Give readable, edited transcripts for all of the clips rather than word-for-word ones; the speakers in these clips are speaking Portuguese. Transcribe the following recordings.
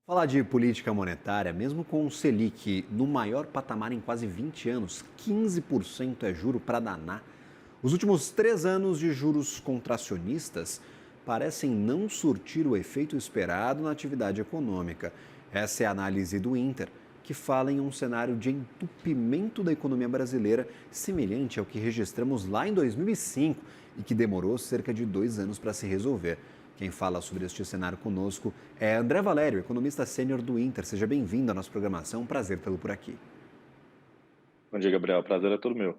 Falar de política monetária, mesmo com o Selic no maior patamar em quase 20 anos, 15% é juro para danar. Os últimos 3 anos de juros contracionistas parecem não surtir o efeito esperado na atividade econômica. Essa é a análise do Inter, que fala em um cenário de entupimento da economia brasileira, semelhante ao que registramos lá em 2005 e que demorou cerca de 2 anos para se resolver. Quem fala sobre este cenário conosco é André Valério, economista sênior do Inter. Seja bem-vindo à nossa programação. Prazer tê-lo por aqui. Bom dia, Gabriel. Prazer é todo meu.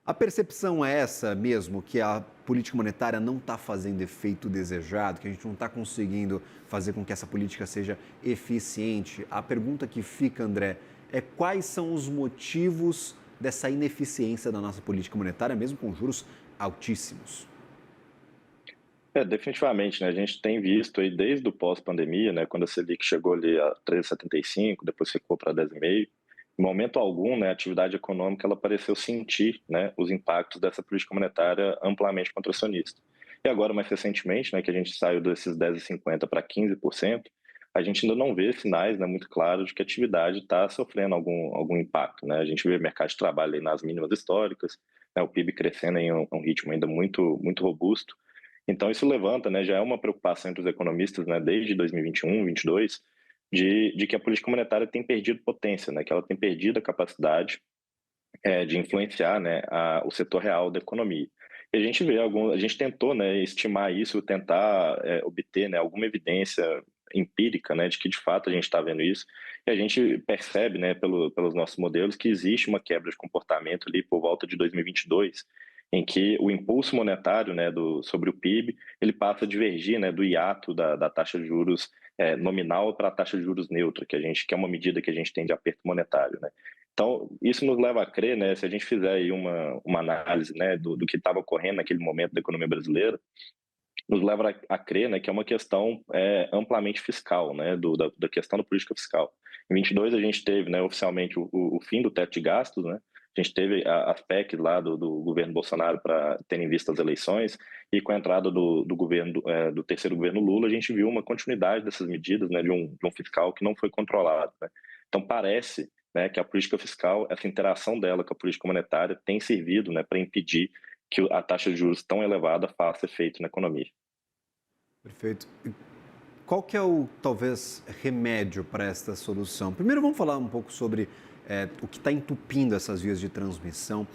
A percepção é essa mesmo, que a política monetária não está fazendo efeito desejado, que a gente não está conseguindo fazer com que essa política seja eficiente. A pergunta que fica, André, é quais são os motivos dessa ineficiência da nossa política monetária, mesmo com juros altíssimos? Definitivamente, né? A gente tem visto aí desde o pós-pandemia, né? Quando a Selic chegou ali a 3,75, depois ficou para 10,5. Em momento algum, né? A atividade econômica ela pareceu sentir, né? Os impactos dessa política monetária amplamente contracionista. E agora, mais recentemente, né? Que a gente saiu desses 10,50 para 15%, a gente ainda não vê sinais, né? Muito claros de que a atividade está sofrendo algum impacto, né? A gente vê o mercado de trabalho aí nas mínimas históricas, né? O PIB crescendo em um ritmo ainda muito robusto. Então isso levanta, né, já é uma preocupação entre os economistas, né, desde 2021, 22, de que a política monetária tem perdido potência, né, que ela tem perdido a capacidade de influenciar, né, o setor real da economia. E a gente tentou, né, estimar isso, tentar obter, né, alguma evidência empírica, né, de que de fato a gente está vendo isso. E a gente percebe, né, pelos nossos modelos, que existe uma quebra de comportamento ali por volta de 2022, em que o impulso monetário, né, sobre o PIB, ele passa a divergir, né, do hiato da taxa de juros nominal para a taxa de juros neutra, que é uma medida que a gente tem de aperto monetário, né. Então, isso nos leva a crer, né, se a gente fizer aí uma análise, né, do que estava ocorrendo naquele momento da economia brasileira, nos leva a crer, né, que é uma questão amplamente fiscal, né, da questão da política fiscal. Em 22 a gente teve, né, oficialmente o fim do teto de gastos, né, a gente teve as PECs lá do governo Bolsonaro para terem visto as eleições, e com a entrada do governo do terceiro governo Lula, a gente viu uma continuidade dessas medidas, né, de um fiscal que não foi controlado, né. Então parece, né, que a política fiscal, essa interação dela com a política monetária tem servido, né, para impedir que a taxa de juros tão elevada faça efeito na economia. Perfeito. E qual que é o, talvez, remédio para esta solução? Primeiro vamos falar um pouco sobre o que está entupindo essas vias de transmissão.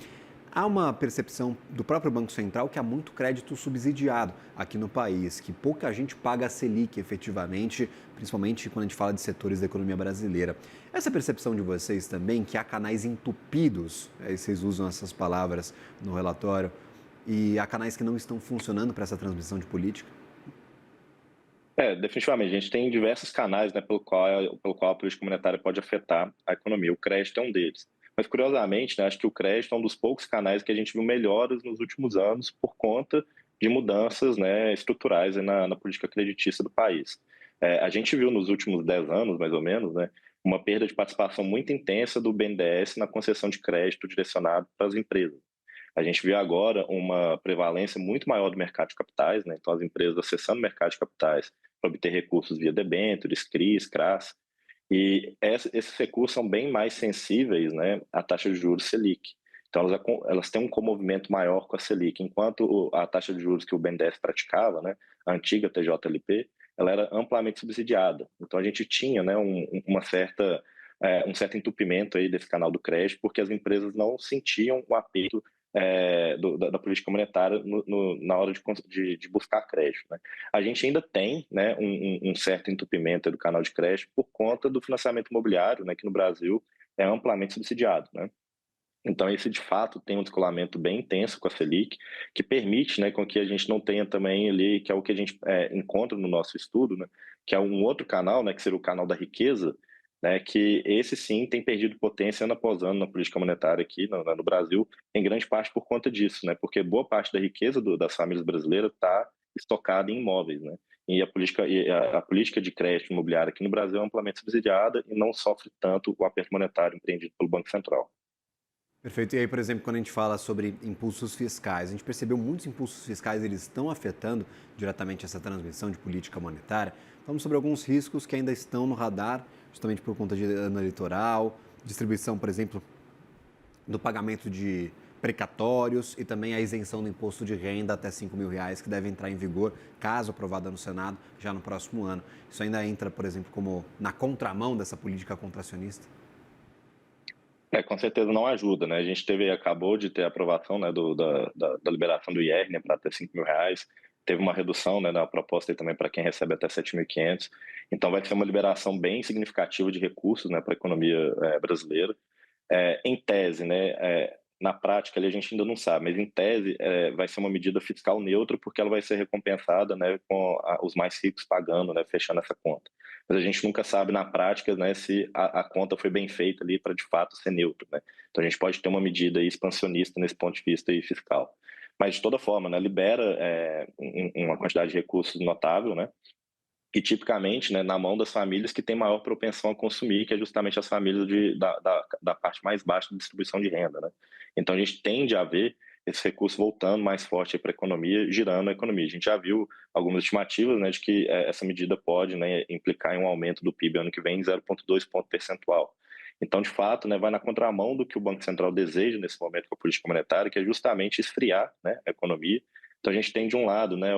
Há uma percepção do próprio Banco Central que há muito crédito subsidiado aqui no país, que pouca gente paga a Selic efetivamente, principalmente quando a gente fala de setores da economia brasileira. Essa percepção de vocês também, que há canais entupidos, vocês usam essas palavras no relatório, e há canais que não estão funcionando para essa transmissão de política? Definitivamente, a gente tem diversos canais, né, pelo qual a política monetária pode afetar a economia. O crédito é um deles. Mas, curiosamente, né, acho que o crédito é um dos poucos canais que a gente viu melhoras nos últimos anos por conta de mudanças, né, estruturais aí na política creditícia do país. A gente viu nos últimos 10 anos, mais ou menos, né, uma perda de participação muito intensa do BNDES na concessão de crédito direcionado para as empresas. A gente vê agora uma prevalência muito maior do mercado de capitais, né? Então as empresas acessando o mercado de capitais para obter recursos via debêntures, CRIs, CRAs, e esses recursos são bem mais sensíveis, né, à taxa de juros Selic. Então elas têm um comovimento maior com a Selic, enquanto a taxa de juros que o BNDES praticava, né, a antiga TJLP, ela era amplamente subsidiada. Então a gente tinha, né, um certo entupimento aí desse canal do crédito, porque as empresas não sentiam o aperto da política monetária na hora de buscar crédito, né? A gente ainda tem, né, um certo entupimento do canal de crédito por conta do financiamento imobiliário, né, que no Brasil é amplamente subsidiado, né? Então esse de fato tem um descolamento bem intenso com a Selic, que permite, né, com que a gente não tenha também ali, que é o que a gente encontra no nosso estudo, né, que é um outro canal, né, que seria o canal da riqueza, né, que esse sim tem perdido potência ano após ano na política monetária aqui no Brasil, em grande parte por conta disso, né, porque boa parte da riqueza das famílias brasileiras está estocada em imóveis, né, e a política de crédito imobiliário aqui no Brasil é amplamente subsidiada e não sofre tanto o aperto monetário empreendido pelo Banco Central. Perfeito. E aí, por exemplo, quando a gente fala sobre impulsos fiscais, a gente percebeu muitos impulsos fiscais, eles estão afetando diretamente essa transmissão de política monetária. Falamos sobre alguns riscos que ainda estão no radar, justamente por conta de ano eleitoral, distribuição, por exemplo, do pagamento de precatórios e também a isenção do imposto de renda até R$ 5.000, que deve entrar em vigor, caso aprovada no Senado, já no próximo ano. Isso ainda entra, por exemplo, como na contramão dessa política contracionista? Com certeza não ajuda, né? A gente acabou de ter a aprovação, né, da liberação do IR, né, para até R$ 5.000. Teve uma redução, né, na proposta aí também para quem recebe até 7.500. Então vai ser uma liberação bem significativa de recursos, né, para a economia brasileira. Em tese, né, na prática ali a gente ainda não sabe, mas em tese vai ser uma medida fiscal neutra porque ela vai ser recompensada, né, com os mais ricos pagando, né, fechando essa conta. Mas a gente nunca sabe na prática, né, se a conta foi bem feita ali para de fato ser neutra, né? Então a gente pode ter uma medida aí expansionista nesse ponto de vista aí fiscal. Mas de toda forma, né, libera uma quantidade de recursos notável, né? E tipicamente, né, na mão das famílias que têm maior propensão a consumir, que é justamente as famílias da parte mais baixa da distribuição de renda, né? Então a gente tende a ver esse recurso voltando mais forte para a economia, girando a economia. A gente já viu algumas estimativas, né, de que essa medida pode, né, implicar em um aumento do PIB ano que vem em 0,2 ponto percentual. Então, de fato, né, vai na contramão do que o Banco Central deseja nesse momento com a política monetária, que é justamente esfriar, né, a economia. Então a gente tem de um lado, né,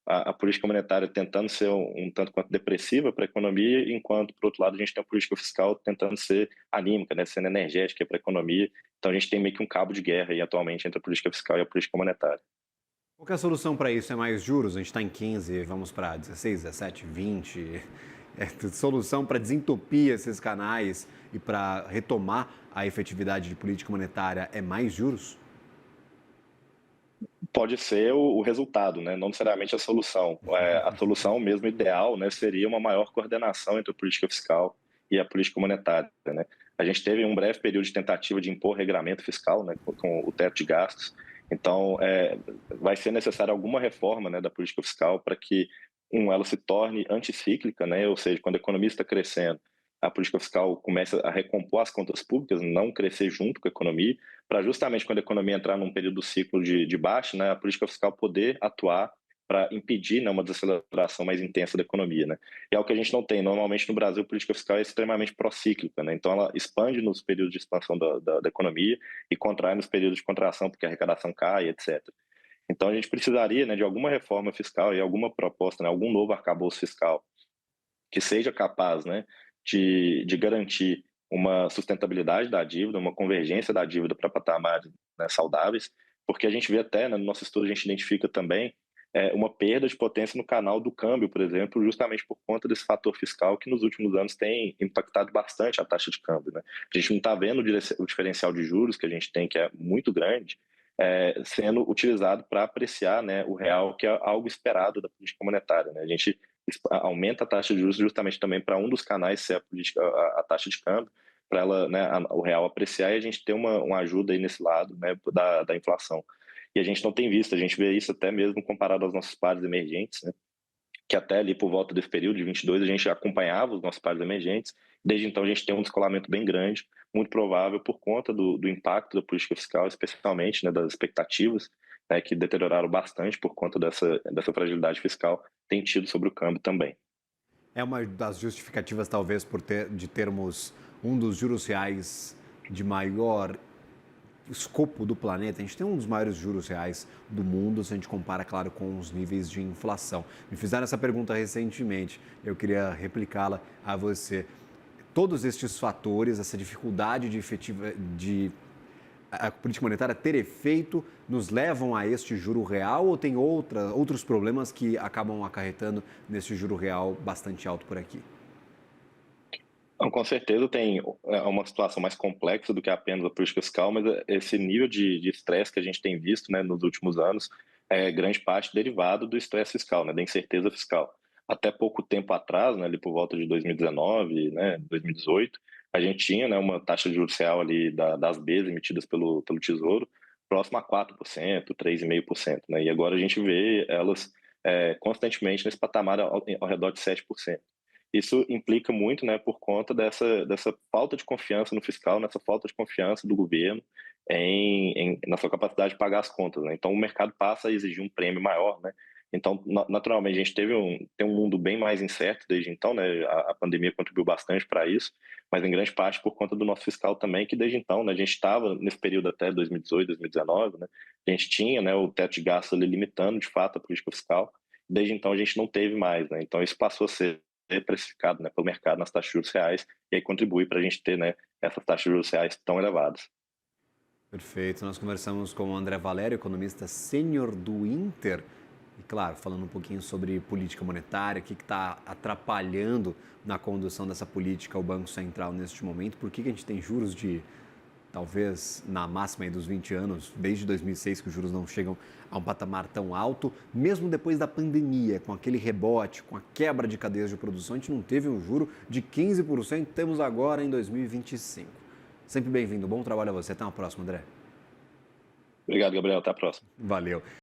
a política monetária tentando ser um tanto quanto depressiva para a economia, enquanto, por outro lado, a gente tem a política fiscal tentando ser anímica, né, sendo energética para a economia. Então, a gente tem meio que um cabo de guerra aí, atualmente entre a política fiscal e a política monetária. Qual que é a solução para isso? É mais juros? A gente está em 15, vamos para 16, 17, 20. Solução para desentupir esses canais e para retomar a efetividade de política monetária é mais juros? Pode ser o resultado, né, não necessariamente a solução. A solução mesmo ideal, né, seria uma maior coordenação entre a política fiscal e a política monetária, né? A gente teve um breve período de tentativa de impor regramento fiscal, né, com o teto de gastos. Então, vai ser necessária alguma reforma, né, da política fiscal para que, ela se torne anticíclica, né, ou seja, quando a economia está crescendo, a política fiscal começa a recompor as contas públicas, não crescer junto com a economia, para justamente quando a economia entrar num período do ciclo de baixa, né, a política fiscal poder atuar para impedir, né, uma desaceleração mais intensa da economia, né? E é o que a gente não tem. Normalmente no Brasil a política fiscal é extremamente procíclica, né? Então ela expande nos períodos de expansão da economia e contrai nos períodos de contração porque a arrecadação cai, etc. Então a gente precisaria, né, de alguma reforma fiscal e alguma proposta, né, algum novo arcabouço fiscal que seja capaz, né, de garantir uma sustentabilidade da dívida, uma convergência da dívida para patamares, né, saudáveis, porque a gente vê até, né, no nosso estudo, a gente identifica também uma perda de potência no canal do câmbio, por exemplo, justamente por conta desse fator fiscal que nos últimos anos tem impactado bastante a taxa de câmbio, né? A gente não está vendo o diferencial de juros que a gente tem, que é muito grande, sendo utilizado para apreciar, né, o real, que é algo esperado da política monetária, né? A gente aumenta a taxa de juros justamente também para um dos canais ser a taxa de câmbio, para ela, né, o real apreciar e a gente ter uma ajuda aí nesse lado, né, da inflação. E a gente não tem visto, a gente vê isso até mesmo comparado aos nossos pares emergentes, né, que até ali por volta desse período de 22 a gente acompanhava os nossos pares emergentes, desde então a gente tem um descolamento bem grande, muito provável por conta do impacto da política fiscal, especialmente, né, das expectativas, né, que deterioraram bastante por conta dessa fragilidade fiscal, tem tido sobre o câmbio também. É uma das justificativas, talvez, de termos um dos juros reais de maior escopo do planeta. A gente tem um dos maiores juros reais do mundo, se a gente compara, claro, com os níveis de inflação. Me fizeram essa pergunta recentemente, eu queria replicá-la a você. Todos estes fatores, essa dificuldade de a política monetária ter efeito, nos levam a este juro real ou tem outros problemas que acabam acarretando nesse juro real bastante alto por aqui? Não, com certeza tem uma situação mais complexa do que apenas a política fiscal, mas esse nível de estresse que a gente tem visto, né, nos últimos anos é grande parte derivado do estresse fiscal, né, da incerteza fiscal. Até pouco tempo atrás, né, ali por volta de 2019, né, 2018, a gente tinha, né, uma taxa de juros real ali das Bs emitidas pelo Tesouro próxima a 4%, 3,5%, né, e agora a gente vê elas constantemente nesse patamar ao redor de 7%. Isso implica muito, né, por conta dessa falta de confiança no fiscal, nessa falta de confiança do governo na sua capacidade de pagar as contas, né? Então o mercado passa a exigir um prêmio maior, né, Então, naturalmente, a gente tem um mundo bem mais incerto desde então, né? A pandemia contribuiu bastante para isso, mas em grande parte por conta do nosso fiscal também, que desde então, né, a gente estava nesse período até 2018, 2019, né? A gente tinha, né, o teto de gastos ali limitando de fato a política fiscal. Desde então a gente não teve mais, né? Então isso passou a ser precificado, né, pelo mercado nas taxas de juros reais e aí contribui para a gente ter, né, essas taxas de juros reais tão elevadas. Perfeito. Nós conversamos com o André Valério, economista sênior do Inter. E, claro, falando um pouquinho sobre política monetária, o que está atrapalhando na condução dessa política o Banco Central neste momento, por que a gente tem juros de, talvez, na máxima aí dos 20 anos, desde 2006 que os juros não chegam a um patamar tão alto, mesmo depois da pandemia, com aquele rebote, com a quebra de cadeias de produção, a gente não teve um juro de 15%, temos agora em 2025. Sempre bem-vindo, bom trabalho a você, até uma próxima, André. Obrigado, Gabriel, até a próxima. Valeu.